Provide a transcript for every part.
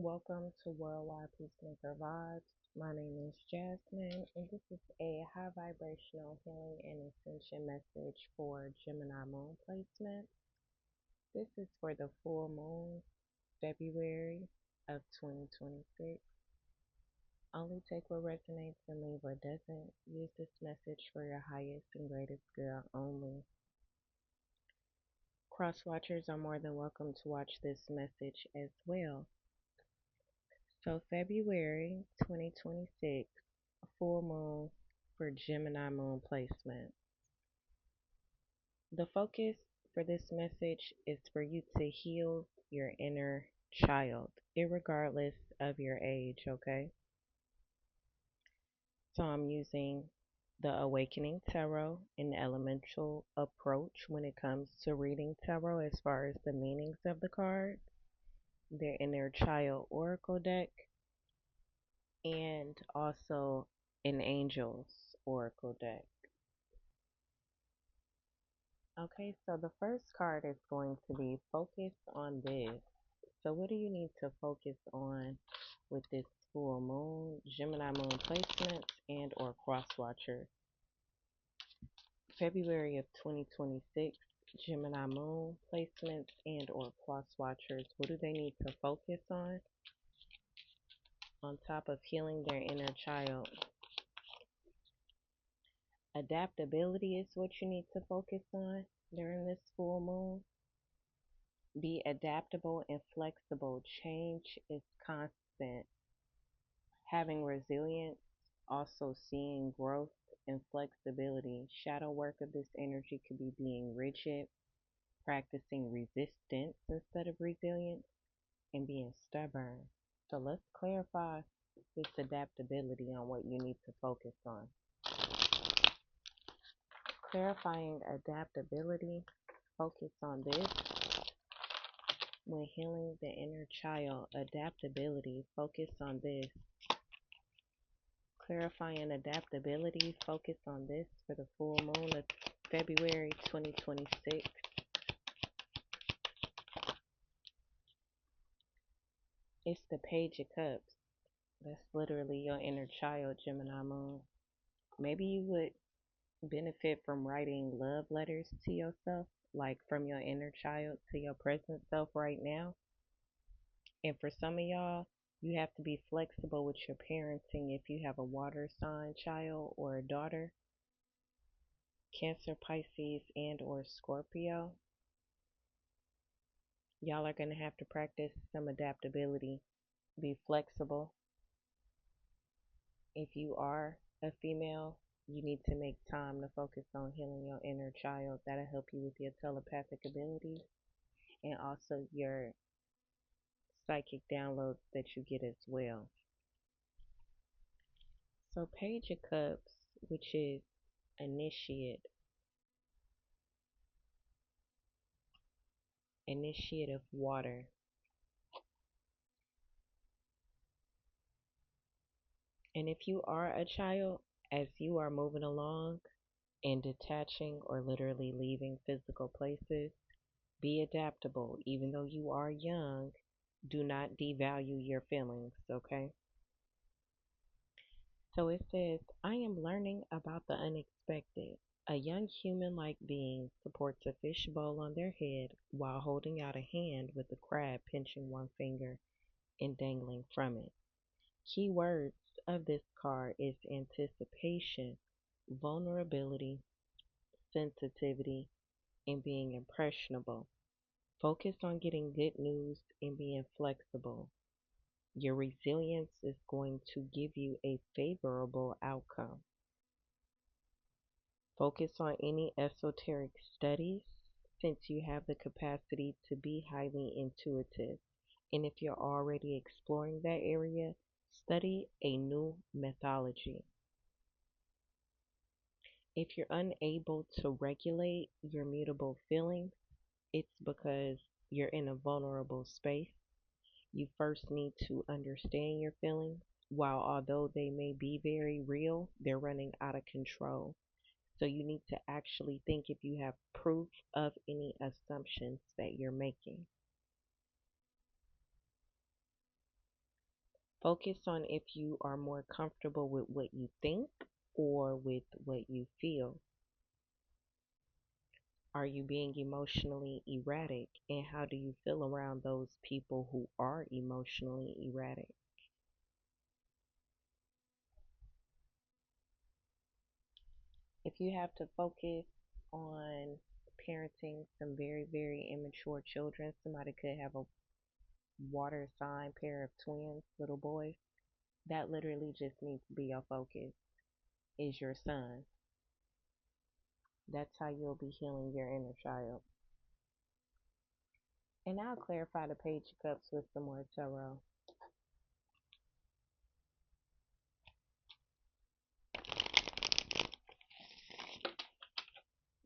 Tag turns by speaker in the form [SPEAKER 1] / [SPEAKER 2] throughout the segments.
[SPEAKER 1] Welcome to Worldwide Peacemaker Vibes. My name is Jasmine, and this is a high vibrational healing and ascension message for Gemini moon placement. This is for the full moon, February of 2026. Only take what resonates and leave what doesn't. Use this message for your highest and greatest good only. Cross watchers are more than welcome to watch this message as well. So, February 2026, full moon for Gemini moon placement. The focus for this message is for you to heal your inner child, irregardless of your age, okay? So, I'm using the Awakening Tarot, an elemental approach when it comes to reading tarot as far as the meanings of the cards, their inner child oracle deck, and also an angel's oracle deck. Okay, so the first card is going to be focus on this. So what do you need to focus on with this full moon, Gemini moon placements, and or cross watcher? February of 2026, Gemini moon placements and or cross watchers. What do they need to focus on top of healing their inner child? Adaptability is what you need to focus on during this full moon. Be adaptable and flexible. Change is constant. Having resilience, also seeing growth and flexibility. Shadow work of this energy could be being rigid, practicing resistance instead of resilience, and being stubborn. So let's clarify this adaptability on what you need to focus on. Clarifying adaptability, focus on this. When healing the inner child, adaptability, focus on this. Clarifying adaptability, focus on this for the full moon of February 2026. It's the Page of Cups. That's literally your inner child, Gemini moon. Maybe you would benefit from writing love letters to yourself, like from your inner child to your present self right now. And for some of y'all, you have to be flexible with your parenting if you have a water sign child or a daughter, Cancer, Pisces, and or Scorpio. Y'all are going to have to practice some adaptability. Be flexible. If you are a female, you need to make time to focus on healing your inner child. That'll help you with your telepathic abilities and also your psychic downloads that you get as well. So Page of Cups, which is initiate of water. And if you are a child, as you are moving along and detaching or literally leaving physical places, be adaptable. Even though you are young, do not devalue your feelings, okay? So it says, I am learning about the unexpected. A young human-like being supports a fish bowl on their head while holding out a hand with a crab pinching one finger and dangling from it. Key words of this card is anticipation, vulnerability, sensitivity, and being impressionable. Focus on getting good news and being flexible. Your resilience is going to give you a favorable outcome. Focus on any esoteric studies since you have the capacity to be highly intuitive. And if you're already exploring that area, study a new methodology. If you're unable to regulate your mutable feelings, it's because you're in a vulnerable space. You first need to understand your feelings. While although they may be very real, they're running out of control. So you need to actually think if you have proof of any assumptions that you're making. Focus on if you are more comfortable with what you think or with what you feel. Are you being emotionally erratic? And how do you feel around those people who are emotionally erratic? If you have to focus on parenting some very, very immature children, somebody could have a water sign pair of twins, little boys, that literally just needs to be your focus, is your son. That's how you'll be healing your inner child. And I'll clarify the page of cups with some more tarot.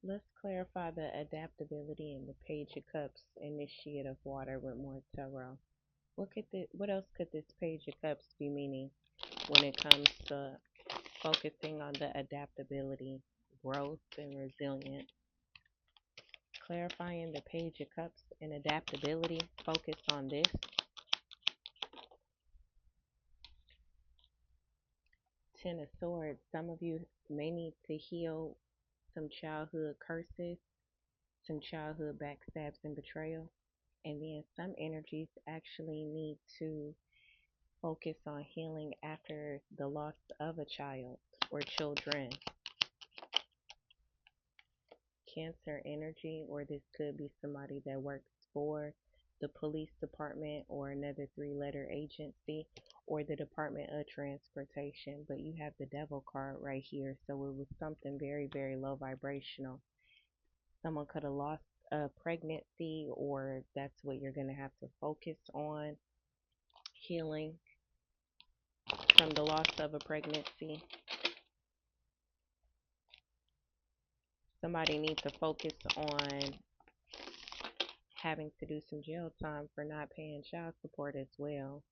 [SPEAKER 1] Let's clarify the adaptability in the page of cups initiate of water with more tarot. What else could this page of cups be meaning when it comes to focusing on the adaptability, growth, and resilience? Clarifying the page of cups and adaptability, focus on this. Ten of Swords, some of you may need to heal some childhood curses, some childhood backstabs and betrayal. And then some energies actually need to focus on healing after the loss of a child or children. Cancer energy, or this could be somebody that works for the police department or another three-letter agency or the Department of Transportation. But you have the Devil card right here, so it was something very, very low vibrational. Someone could have lost a pregnancy, or that's what you're going to have to focus on, healing from the loss of a pregnancy. Somebody needs to focus on having to do some jail time for not paying child support as well,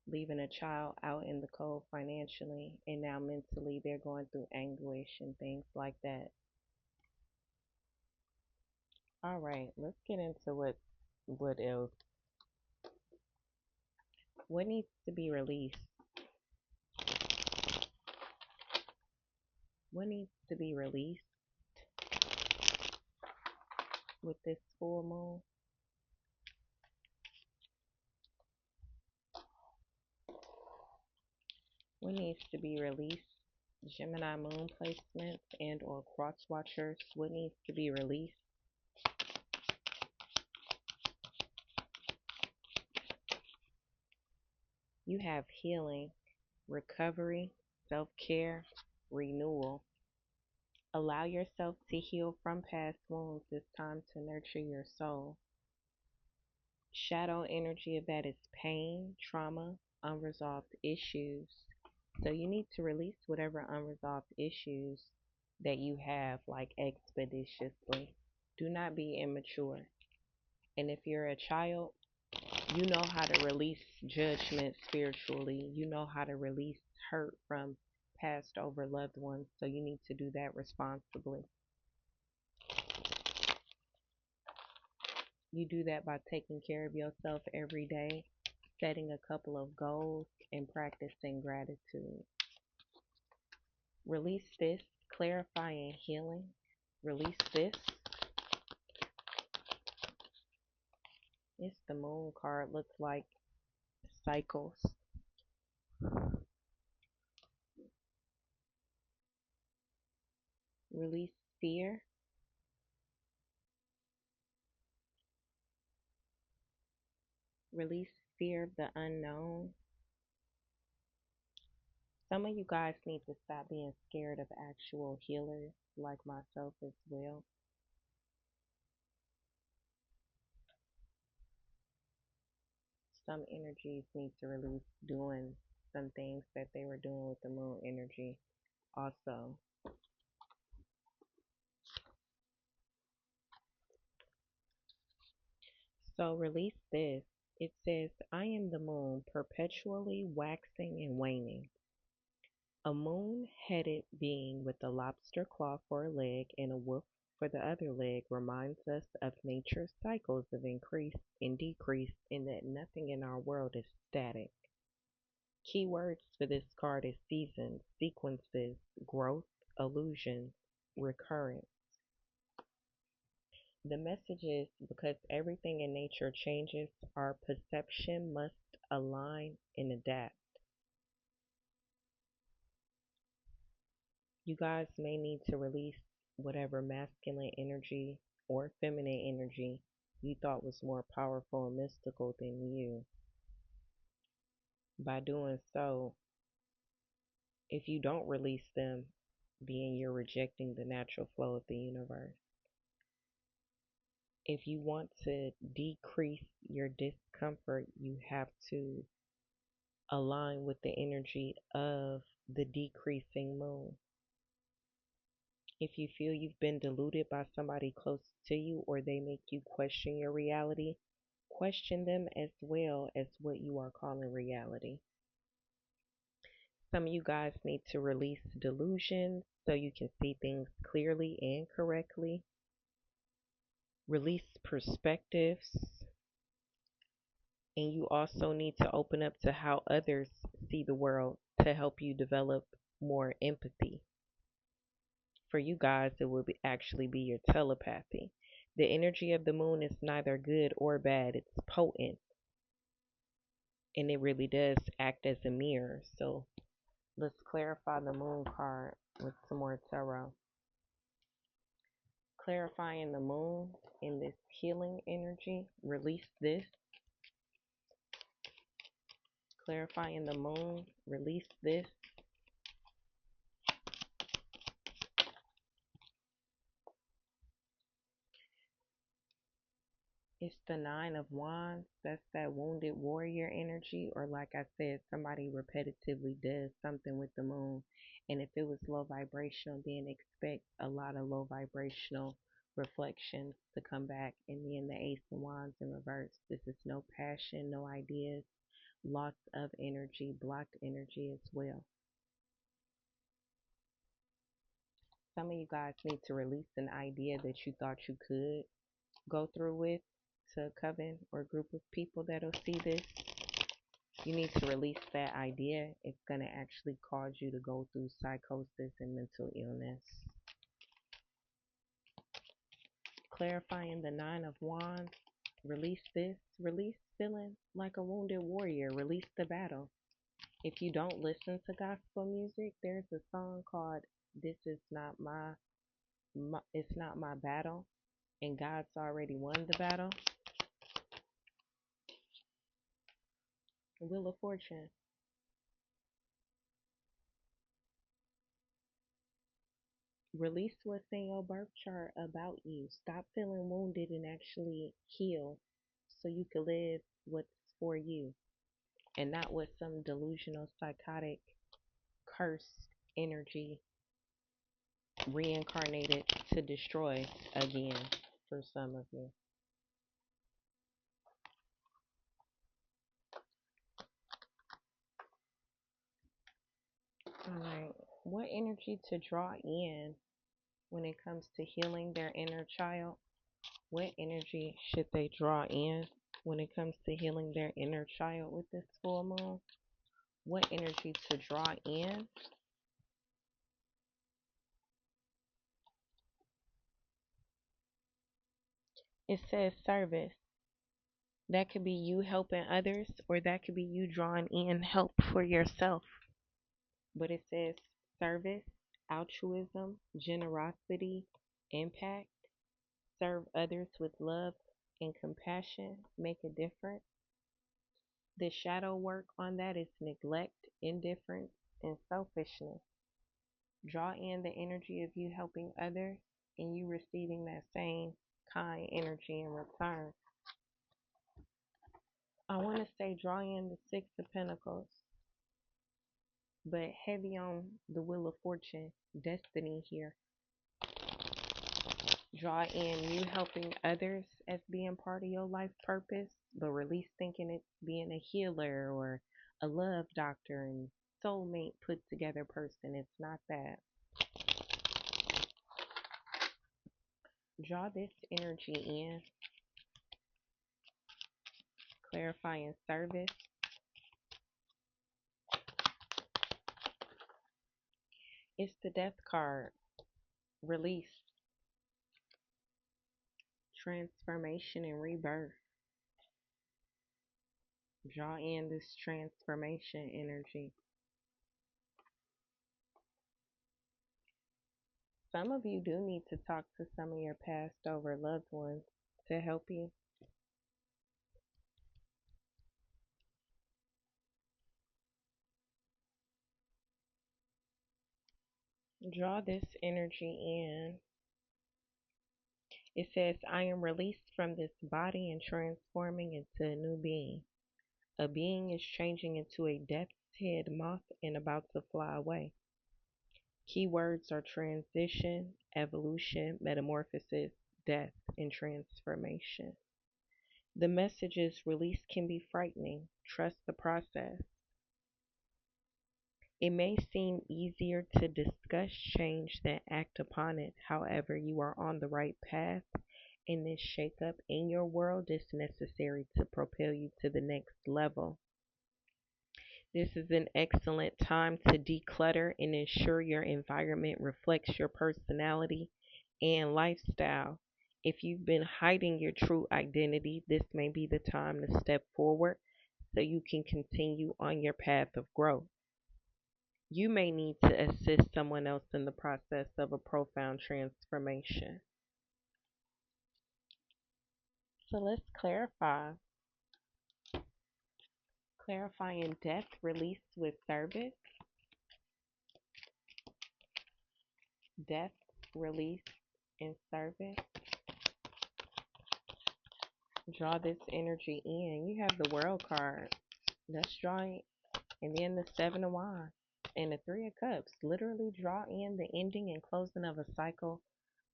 [SPEAKER 1] leaving a child out in the cold financially, and now mentally they're going through anguish and things like that. All right, let's get into what else. What needs to be released? What needs to be released with this full moon? What needs to be released? Gemini moon placements and or cross watchers. What needs to be released? You have healing, recovery, self-care, renewal. Allow yourself to heal from past wounds. It's time to nurture your soul. Shadow energy of that is pain, trauma, unresolved issues. So you need to release whatever unresolved issues that you have, like expeditiously. Do not be immature. And if you're a child, you know how to release judgment spiritually. You know how to release hurt from passed over loved ones. So you need to do that responsibly. You do that by taking care of yourself every day, setting a couple of goals, and practicing gratitude. Release this, clarifying healing. Release this. It's the moon card, looks like cycles. Release fear. Release fear of the unknown. Some of you guys need to stop being scared of actual healers, like myself as well. Some energies need to release doing some things that they were doing with the moon energy also. So release this. It says, I am the moon, perpetually waxing and waning. A moon headed being with a lobster claw for a leg and a wolf for the other leg reminds us of nature's cycles of increase and decrease and that nothing in our world is static. Keywords for this card is seasons, sequences, growth, illusions, recurrence. The message is because everything in nature changes, our perception must align and adapt. You guys may need to release whatever masculine energy or feminine energy you thought was more powerful and mystical than you. By doing so, if you don't release them, then you're rejecting the natural flow of the universe. If you want to decrease your discomfort, you have to align with the energy of the decreasing moon. If you feel you've been deluded by somebody close to you or they make you question your reality, question them as well as what you are calling reality. Some of you guys need to release delusions so you can see things clearly and correctly. Release perspectives. And you also need to open up to how others see the world to help you develop more empathy. For you guys, it will actually be your telepathy. The energy of the moon is neither good or bad, it's potent. And it really does act as a mirror. So let's clarify the moon card with some more tarot. Clarifying the moon in this healing energy. Release this. Clarifying the moon. Release this. It's the Nine of Wands. That's that wounded warrior energy. Or, like I said, somebody repetitively does something with the moon. And if it was low vibrational, then expect a lot of low vibrational reflections to come back. And then the Ace of Wands in reverse. This is no passion, no ideas, loss of energy, blocked energy as well. Some of you guys need to release an idea that you thought you could go through with to a coven or group of people that'll see this. You need to release that idea. It's going to actually cause you to go through psychosis and mental illness. Clarifying the Nine of Wands. Release this. Release feeling like a wounded warrior. Release the battle. If you don't listen to gospel music, there's a song called This Is Not my It's Not My Battle, and God's already won the battle. Wheel of Fortune. Release what's in your birth chart about you. Stop feeling wounded and actually heal so you can live what's for you and not what some delusional, psychotic, cursed energy reincarnated to destroy again for some of you. Alright, what energy to draw in when it comes to healing their inner child? What energy should they draw in when it comes to healing their inner child with this full moon? What energy to draw in? It says service. That could be you helping others, or that could be you drawing in help for yourself. But it says service, altruism, generosity, impact, serve others with love and compassion, make a difference. The shadow work on that is neglect, indifference, and selfishness. Draw in the energy of you helping others and you receiving that same kind energy in return. I want to say draw in the Six of Pentacles, but heavy on the Wheel of Fortune, destiny here. Draw in you helping others as being part of your life purpose, but release thinking it's being a healer or a love doctor and soulmate put together person. It's not that. Draw this energy in, clarifying service. It's the death card. Release, transformation, and rebirth. Draw in this transformation energy. Some of you do need to talk to some of your passed over loved ones to help you. Draw this energy in. It says, I am released from this body and transforming into a new being. A being is changing into a death's head moth and about to fly away. Keywords are transition, evolution, metamorphosis, death, and transformation. The message is release can be frightening. Trust the process. It may seem easier to discuss change than act upon it. However, you are on the right path, and this shakeup in your world is necessary to propel you to the next level. This is an excellent time to declutter and ensure your environment reflects your personality and lifestyle. If you've been hiding your true identity, this may be the time to step forward so you can continue on your path of growth. You may need to assist someone else in the process of a profound transformation. So let's clarify. Clarifying death, release with service. Death, release, and service. Draw this energy in. You have the world card. Let's draw it. And then the seven of wands and the three of cups. Literally draw in the ending and closing of a cycle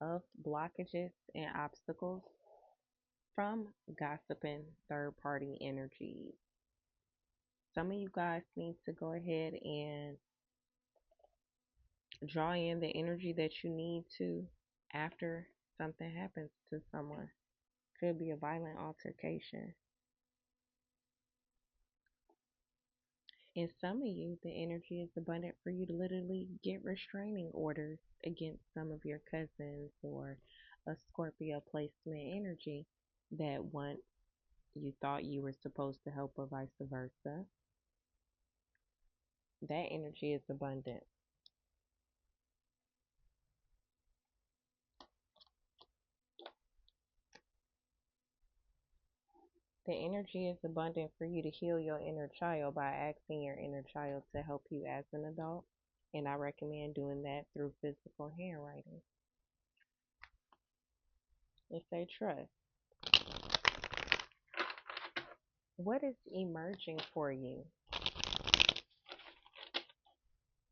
[SPEAKER 1] of blockages and obstacles from gossiping third party energies. Some of you guys need to go ahead and draw in the energy that you need to after something happens to someone. Could be a violent altercation. And some of you, the energy is abundant for you to literally get restraining orders against some of your cousins or a Scorpio placement energy that once you thought you were supposed to help or vice versa. That energy is abundant. The energy is abundant for you to heal your inner child by asking your inner child to help you as an adult. And I recommend doing that through physical handwriting. If they trust. What is emerging for you?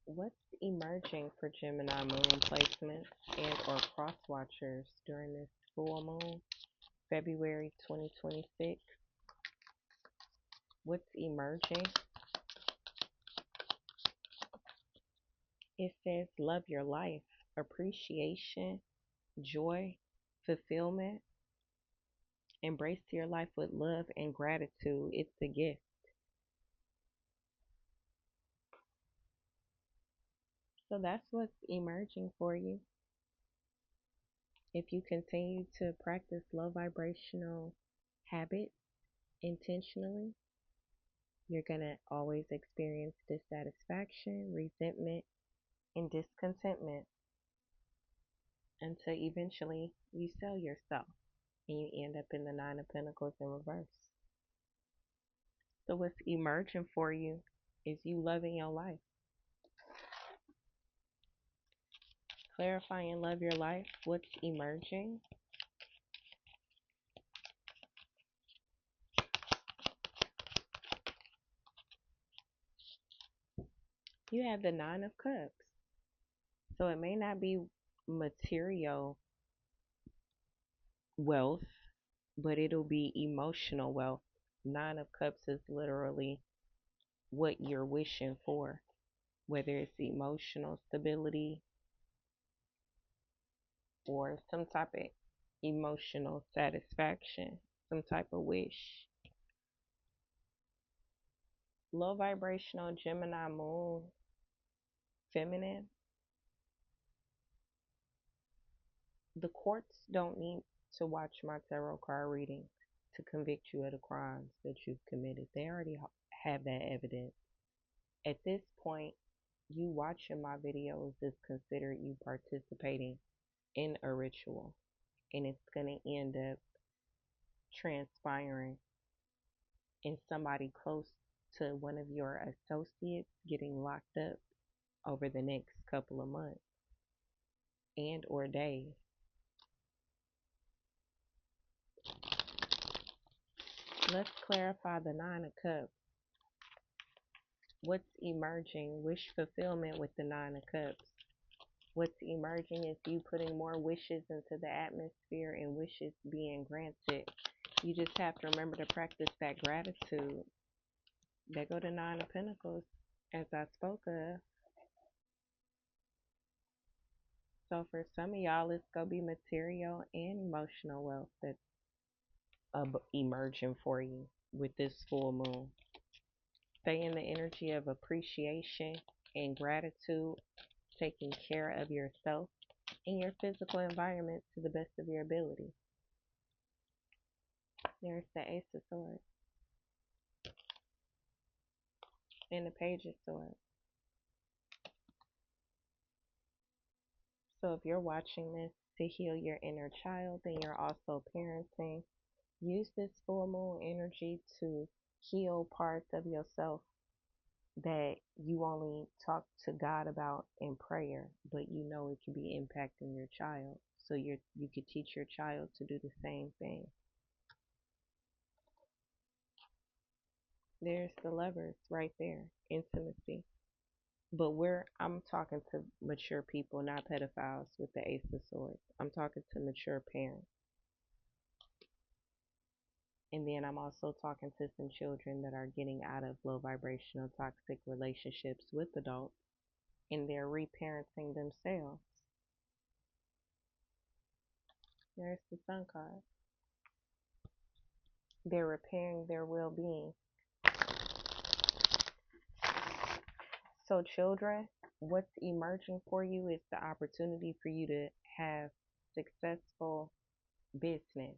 [SPEAKER 1] What's emerging for Gemini moon placements and or cross watchers during this full moon, February 2026? What's emerging? It says love your life, appreciation, joy, fulfillment. Embrace your life with love and gratitude. It's a gift. So that's what's emerging for you. If you continue to practice low vibrational habits intentionally, you're going to always experience dissatisfaction, resentment, and discontentment until eventually you sell yourself and you end up in the Nine of Pentacles in reverse. So, what's emerging for you is you loving your life. Clarify and love your life. What's emerging? You have the Nine of Cups. So, it may not be material wealth, but it'll be emotional wealth. Nine of Cups is literally what you're wishing for, whether it's emotional stability or some type of emotional satisfaction, some type of wish. Low vibrational Gemini moon, feminine. The courts don't need to watch my tarot card reading to convict you of the crimes that you've committed. They already have that evidence. At this point, you watching my videos is considered you participating in a ritual, and it's going to end up transpiring in somebody close to one of your associates getting locked up over the next couple of months and or days. Let's clarify the 9 of Cups. What's emerging? Wish fulfillment with the 9 of Cups. What's emerging is you putting more wishes into the atmosphere and wishes being granted. You just have to remember to practice that gratitude. There go the 9 of Pentacles, as I spoke of. So for some of y'all, it's going to be material and emotional wealth that's emerging for you with this full moon. Stay in the energy of appreciation and gratitude, taking care of yourself and your physical environment to the best of your ability. There's the Ace of Swords and the Page of Swords. So if you're watching this to heal your inner child and you're also parenting, use this full moon energy to heal parts of yourself that you only talk to God about in prayer, but you know it could be impacting your child. So you could teach your child to do the same thing. There's the Lovers right there, intimacy. But I'm talking to mature people, not pedophiles with the Ace of Swords. I'm talking to mature parents. And then I'm also talking to some children that are getting out of low vibrational toxic relationships with adults and they're reparenting themselves. There's the Sun card. They're repairing their well-being. So children, what's emerging for you is the opportunity for you to have successful business.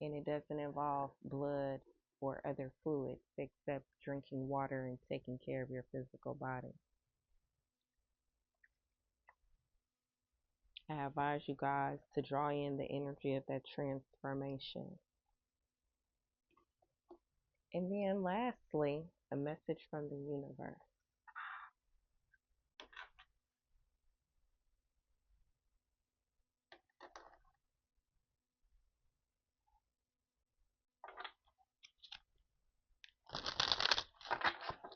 [SPEAKER 1] And it doesn't involve blood or other fluids except drinking water and taking care of your physical body. I advise you guys to draw in the energy of that transformation. And then lastly, a message from the universe.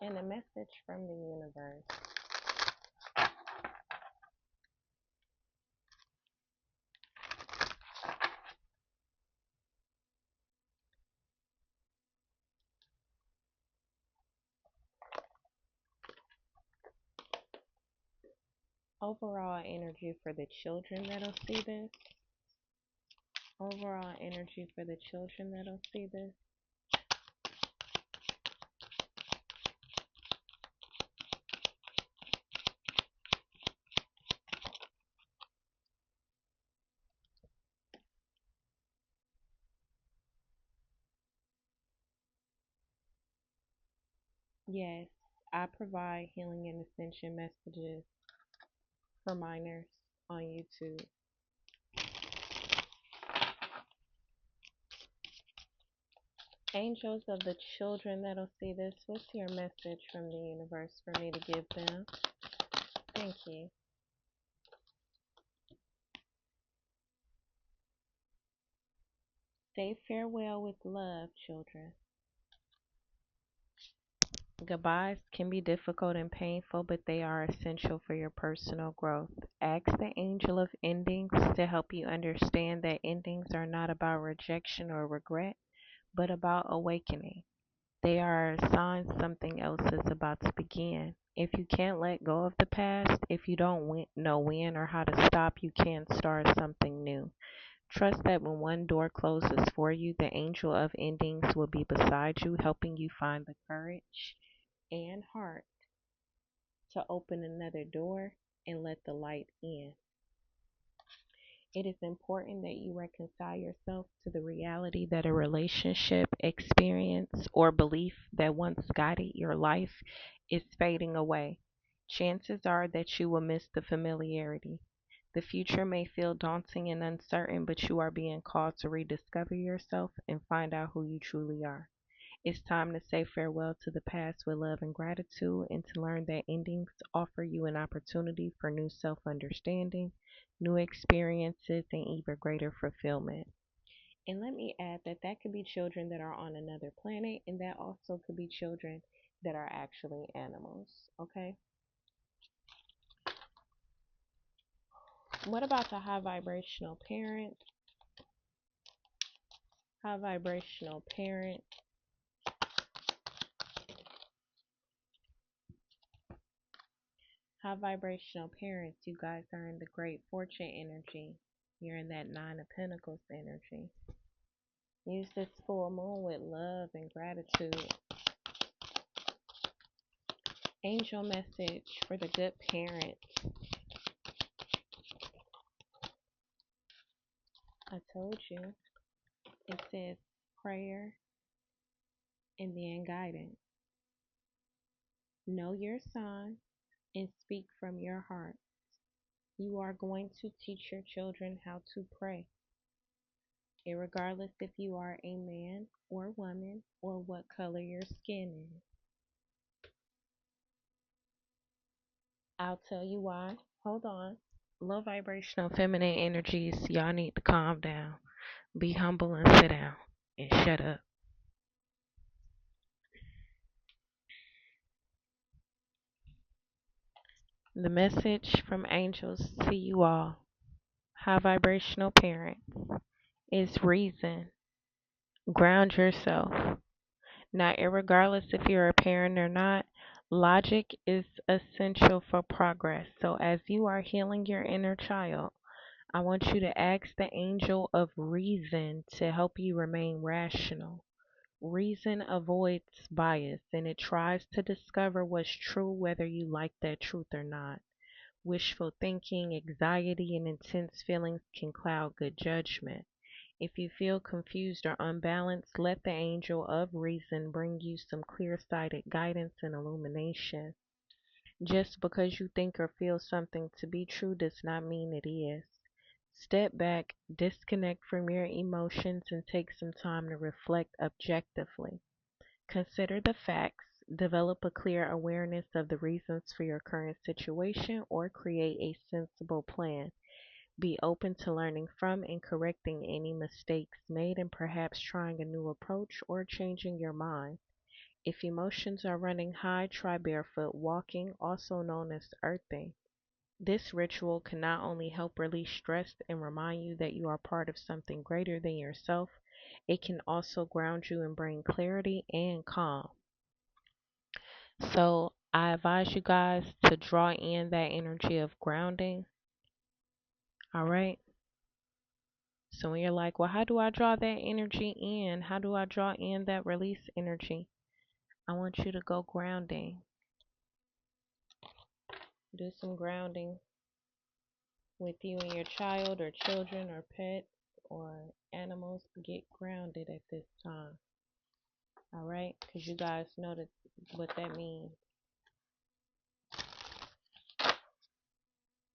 [SPEAKER 1] And a message from the universe. Overall energy for the children that'll see this. Overall energy for the children that'll see this. Yes, I provide healing and ascension messages for minors on YouTube. Angels of the children that'll see this, what's your message from the universe for me to give them? Thank you. Say farewell with love, children. Goodbyes can be difficult and painful, but they are essential for your personal growth. Ask the angel of endings to help you understand that endings are not about rejection or regret, but about awakening. They are signs something else is about to begin. If you can't let go of the past, if you don't know when or how to stop, you can't start something new. Trust that when one door closes for you, the angel of endings will be beside you, helping you find the courage and heart to open another door and let the light in. It is important that you reconcile yourself to the reality that a relationship, experience, or belief that once guided your life is fading away. Chances are that you will miss the familiarity. The future may feel daunting and uncertain, but you are being called to rediscover yourself and find out who you truly are. It's time to say farewell to the past with love and gratitude and to learn that endings offer you an opportunity for new self understanding, new experiences, and even greater fulfillment. And let me add that that could be children that are on another planet, and that also could be children that are actually animals. Okay? What about the high vibrational parent? High vibrational parent. High vibrational parents, you guys are in the great fortune energy. You're in that Nine of Pentacles energy. Use this full moon with love and gratitude. Angel message for the good parent. I told you. It says prayer and then guidance. Know your sign and speak from your heart. You are going to teach your children how to pray, regardless if you are a man or woman or what color your skin is. I'll tell you why. Hold on. Low vibrational feminine energies, y'all need to calm down. Be humble and sit down and shut up. The message from angels to you all, high vibrational parents, is reason. Ground yourself. Now, irregardless if you're a parent or not, logic is essential for progress. So, as you are healing your inner child, I want you to ask the angel of reason to help you remain rational. Reason avoids bias and it tries to discover what's true whether you like that truth or not. Wishful thinking, anxiety, and intense feelings can cloud good judgment. If you feel confused or unbalanced, let the angel of reason bring you some clear sighted guidance and illumination. Just because you think or feel something to be true does not mean it is. Step back, disconnect from your emotions, and take some time to reflect objectively. Consider the facts, develop a clear awareness of the reasons for your current situation, or create a sensible plan. Be open to learning from and correcting any mistakes made and perhaps trying a new approach or changing your mind. If emotions are running high, try barefoot walking, also known as earthing. This ritual can not only help release stress and remind you that you are part of something greater than yourself, it can also ground you and bring clarity and calm. So I advise you guys to draw in that energy of grounding. All right. So when you're like, well, how do I draw that energy in? How do I draw in that release energy? I want you to go grounding. Do some grounding with you and your child or children or pets or animals. Get grounded at this time. All right? Because you guys know what that means.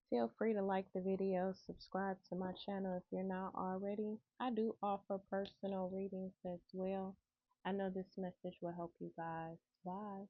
[SPEAKER 1] Feel free to like the video, subscribe to my channel if you're not already. I do offer personal readings as well. I know this message will help you guys. Bye.